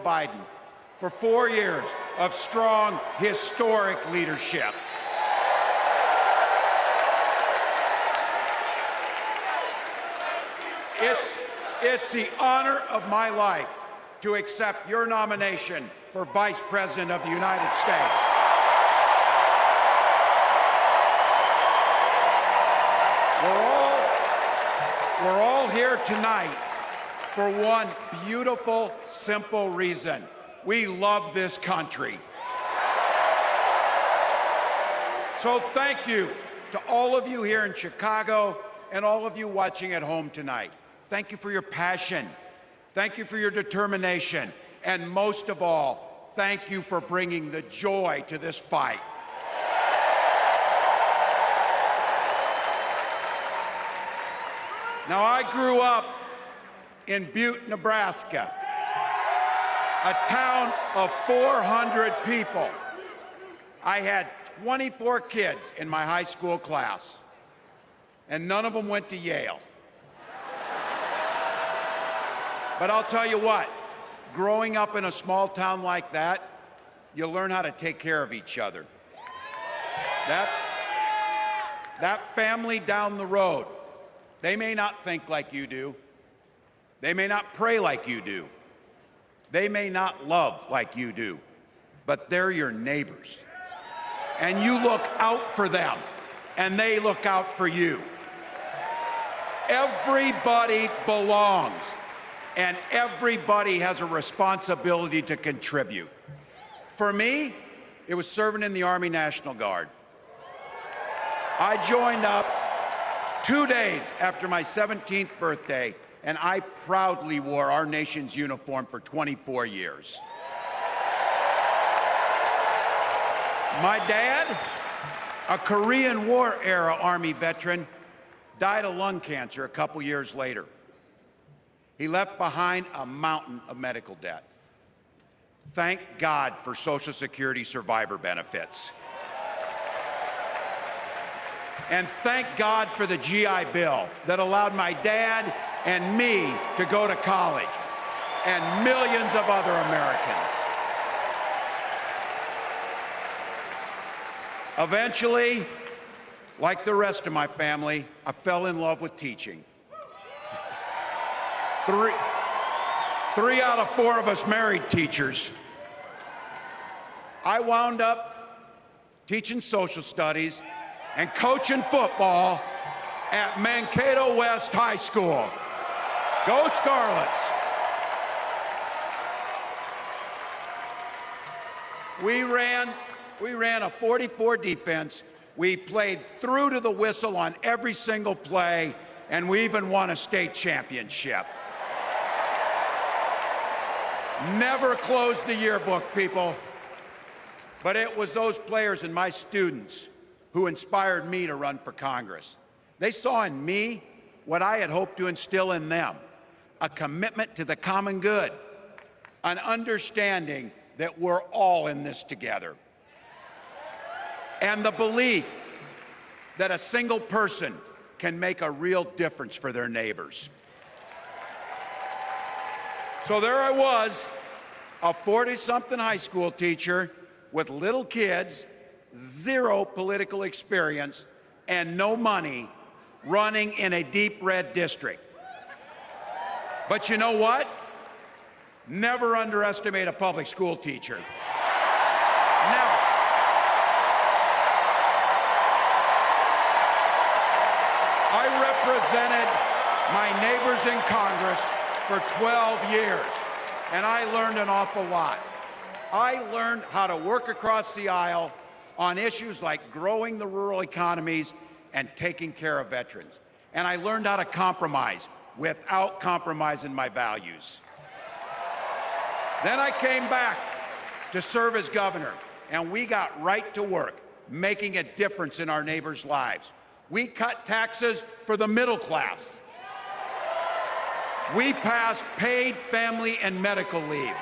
Biden for 4 years of strong, historic leadership. It's the honor of my life to accept your nomination for Vice President of the United States. We're all here tonight for one beautiful, simple reason. We love this country. So thank you to all of you here in Chicago and all of you watching at home tonight. Thank you for your passion. Thank you for your determination. And most of all, thank you for bringing the joy to this fight. Now, I grew up in Butte, Nebraska, a town of 400 people. I had 24 kids in my high school class, and none of them went to Yale. But I'll tell you what, growing up in a small town like that, you learn how to take care of each other. That family down the road, they may not think like you do. They may not pray like you do. They may not love like you do, but they're your neighbors. And you look out for them, and they look out for you. Everybody belongs, and everybody has a responsibility to contribute. For me, it was serving in the Army National Guard. I joined up 2 days after my 17th birthday, and I proudly wore our nation's uniform for 24 years. My dad, a Korean War-era Army veteran, died of lung cancer a couple years later. He left behind a mountain of medical debt. Thank God for Social Security survivor benefits. And thank God for the GI Bill that allowed my dad and me to go to college, and millions of other Americans. Eventually, like the rest of my family, I fell in love with teaching. Three out of 4 of us married teachers. I wound up teaching social studies and coaching football at Mankato West High School. Go Scarlets! We ran a 44 defense. We played through to the whistle on every single play, and we even won a state championship. Never closed the yearbook, people. But it was those players and my students who inspired me to run for Congress. They saw in me what I had hoped to instill in them, a commitment to the common good, an understanding that we're all in this together, and the belief that a single person can make a real difference for their neighbors. So there I was, a 40-something high school teacher with little kids, 0 political experience, and no money, running in a deep red district. But you know what? Never underestimate a public school teacher. Never. I represented my neighbors in Congress for 12 years, and I learned an awful lot. I learned how to work across the aisle on issues like growing the rural economies and taking care of veterans. And I learned how to compromise without compromising my values. Then I came back to serve as governor, and we got right to work making a difference in our neighbors' lives. We cut taxes for the middle class. We passed paid family and medical leave.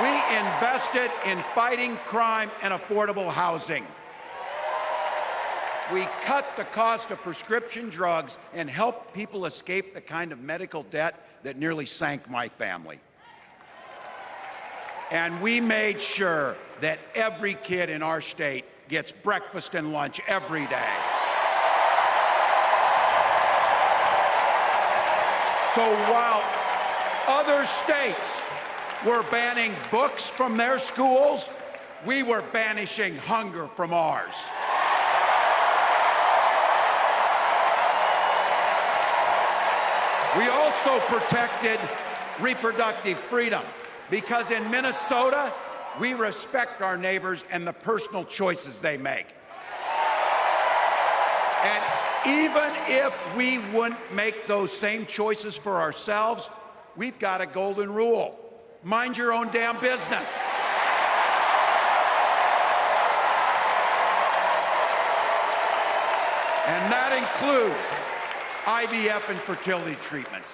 We invested in fighting crime and affordable housing. We cut the cost of prescription drugs and helped people escape the kind of medical debt that nearly sank my family. And we made sure that every kid in our state gets breakfast and lunch every day. So while other states were banning books from their schools, we were banishing hunger from ours. We also protected reproductive freedom because in Minnesota, we respect our neighbors and the personal choices they make. And even if we wouldn't make those same choices for ourselves, we've got a golden rule. Mind your own damn business. And that includes IVF and fertility treatments.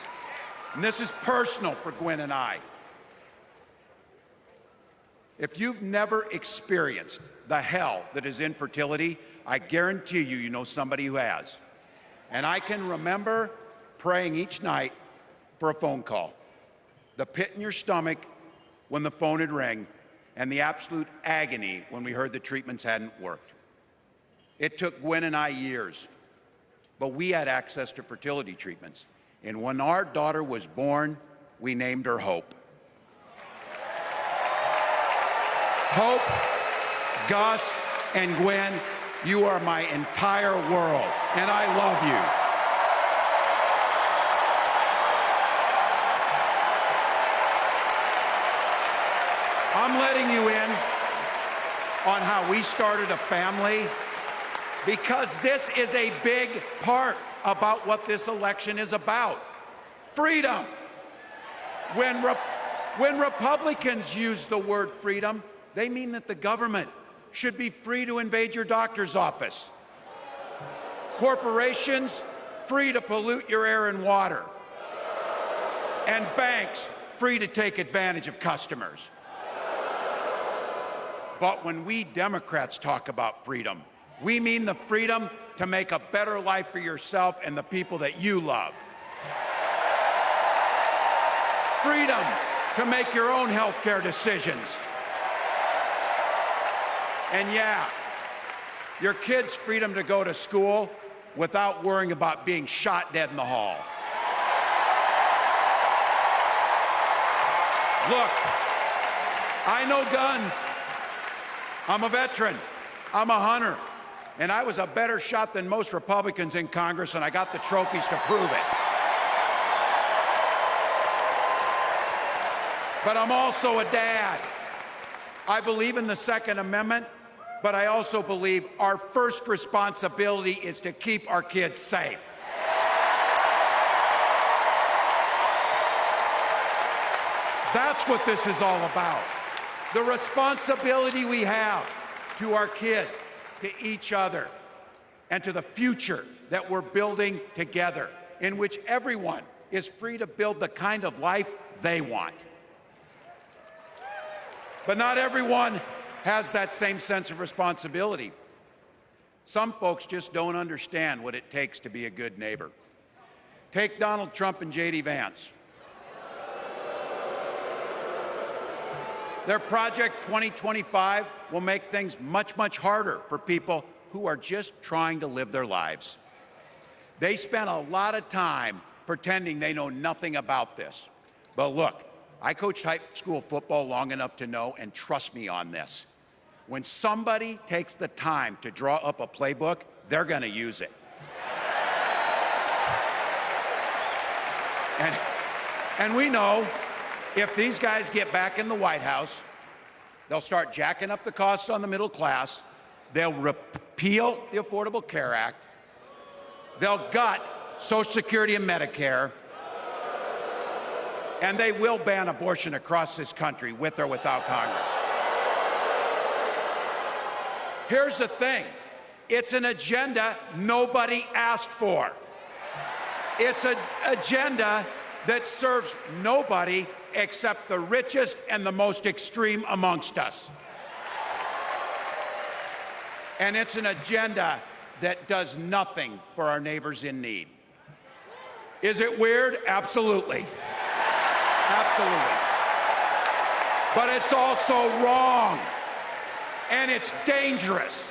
And this is personal for Gwen and I. If you've never experienced the hell that is infertility, I guarantee you, you know somebody who has. And I can remember praying each night for a phone call, the pit in your stomach when the phone would ring, and the absolute agony when we heard the treatments hadn't worked. It took Gwen and I years, but we had access to fertility treatments. And when our daughter was born, we named her Hope. Hope, Gus, and Gwen, you are my entire world, and I love you. I'm letting you in on how we started a family because this is a big part about what this election is about. Freedom. When Republicans use the word freedom, they mean that the government should be free to invade your doctor's office. Corporations, free to pollute your air and water. And banks, free to take advantage of customers. But when we Democrats talk about freedom, we mean the freedom to make a better life for yourself and the people that you love. Freedom to make your own health care decisions. And yeah, your kids' freedom to go to school without worrying about being shot dead in the hall. Look, I know guns. I'm a veteran. I'm a hunter. And I was a better shot than most Republicans in Congress, and I got the trophies to prove it. But I'm also a dad. I believe in the Second Amendment, but I also believe our first responsibility is to keep our kids safe. That's what this is all about. The responsibility we have to our kids, to each other, and to the future that we're building together, in which everyone is free to build the kind of life they want. But not everyone has that same sense of responsibility. Some folks just don't understand what it takes to be a good neighbor. Take Donald Trump and J.D. Vance. Their Project 2025 will make things much, much harder for people who are just trying to live their lives. They spent a lot of time pretending they know nothing about this. But look, I coached high school football long enough to know, and trust me on this, when somebody takes the time to draw up a playbook, they're going to use it. And we know if these guys get back in the White House, they'll start jacking up the costs on the middle class, they'll repeal the Affordable Care Act, they'll gut Social Security and Medicare, and they will ban abortion across this country with or without Congress. Here's the thing, it's an agenda nobody asked for. It's an agenda that serves nobody except the richest and the most extreme amongst us. And it's an agenda that does nothing for our neighbors in need. Is it weird? Absolutely. Absolutely. but it's also wrong, and it's dangerous.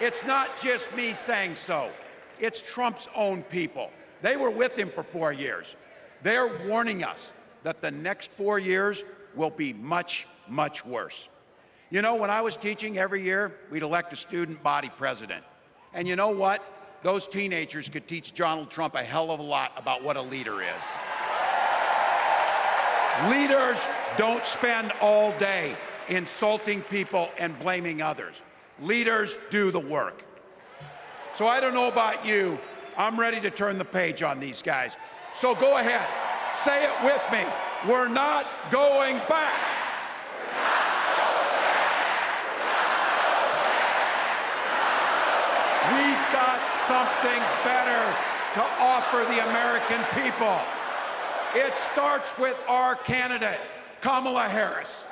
It's not just me saying so. It's Trump's own people. They were with him for 4 years. They're warning us that the next 4 years will be much, much worse. You know, when I was teaching every year, we'd elect a student body president. And you know what? Those teenagers could teach Donald Trump a hell of a lot about what a leader is. Leaders don't spend all day insulting people and blaming others. Leaders do the work. So I don't know about you, I'm ready to turn the page on these guys. So go ahead, say it with me. We're not going back. We've got something better to offer the American people. It starts with our candidate, Kamala Harris.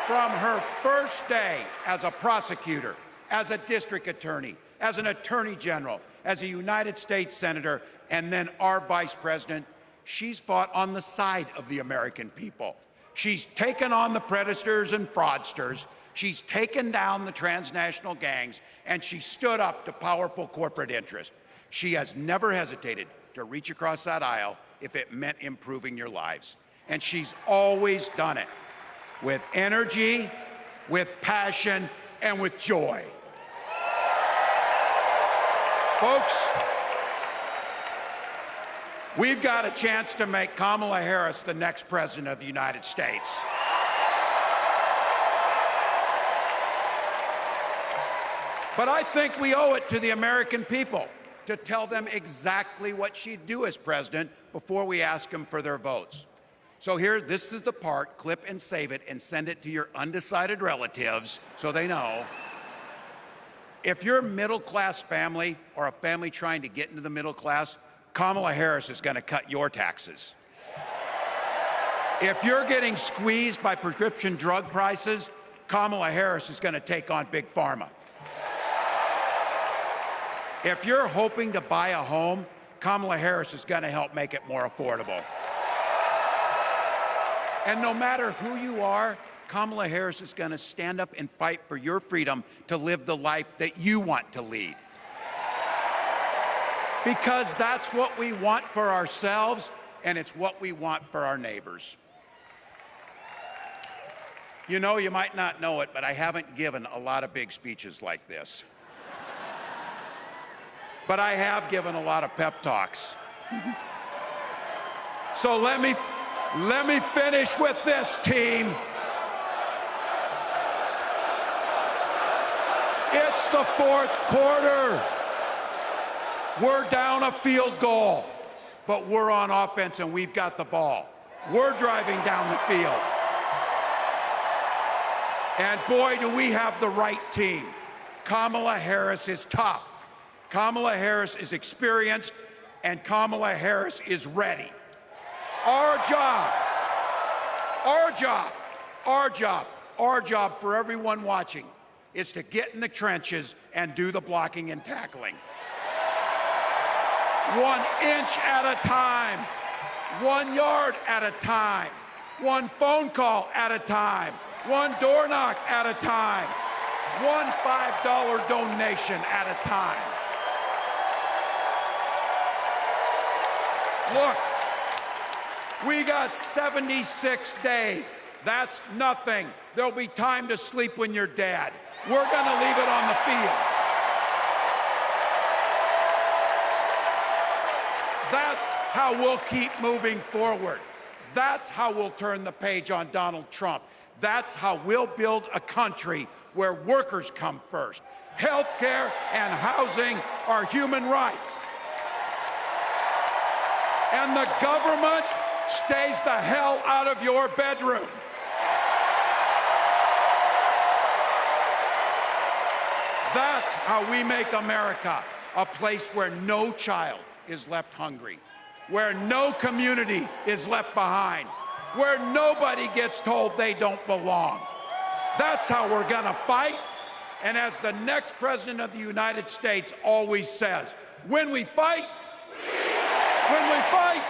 From her first day as a prosecutor, as a district attorney, as an attorney general, as a United States senator, and then our vice president, she's fought on the side of the American people. She's taken on the predators and fraudsters. She's taken down the transnational gangs, and she stood up to powerful corporate interests. She has never hesitated to reach across that aisle if it meant improving your lives. And she's always done it with energy, with passion, and with joy. Folks, we've got a chance to make Kamala Harris the next president of the United States. But I think we owe it to the American people to tell them exactly what she'd do as president before we ask them for their votes. So here, this is the part, clip and save it and send it to your undecided relatives so they know. If you're a middle-class family or a family trying to get into the middle class, Kamala Harris is going to cut your taxes. If you're getting squeezed by prescription drug prices, Kamala Harris is going to take on Big Pharma. If you're hoping to buy a home, Kamala Harris is going to help make it more affordable. And no matter who you are, Kamala Harris is going to stand up and fight for your freedom to live the life that you want to lead. Because that's what we want for ourselves, and it's what we want for our neighbors. You know, you might not know it, but I haven't given a lot of big speeches like this. But I have given a lot of pep talks. So let me finish with this, team. It's the fourth quarter. We're down a field goal, but we're on offense and we've got the ball. We're driving down the field. And boy, do we have the right team. Kamala Harris is tough. Kamala Harris is experienced, and Kamala Harris is ready. Our job for everyone watching is to get in the trenches and do the blocking and tackling. 1 inch at a time, 1 yard at a time, 1 phone call at a time, 1 door knock at a time, 1 $5 donation at a time. Look, we got 76 days. That's nothing. There'll be time to sleep when you're dead. We're going to leave it on the field. That's how we'll keep moving forward. That's how we'll turn the page on Donald Trump. That's how we'll build a country where workers come first. Healthcare and housing are human rights. And the government stays the hell out of your bedroom. That's how we make America a place where no child is left hungry, where no community is left behind, where nobody gets told they don't belong. That's how we're gonna fight. And as the next president of the United States always says, when we fight, when we fight,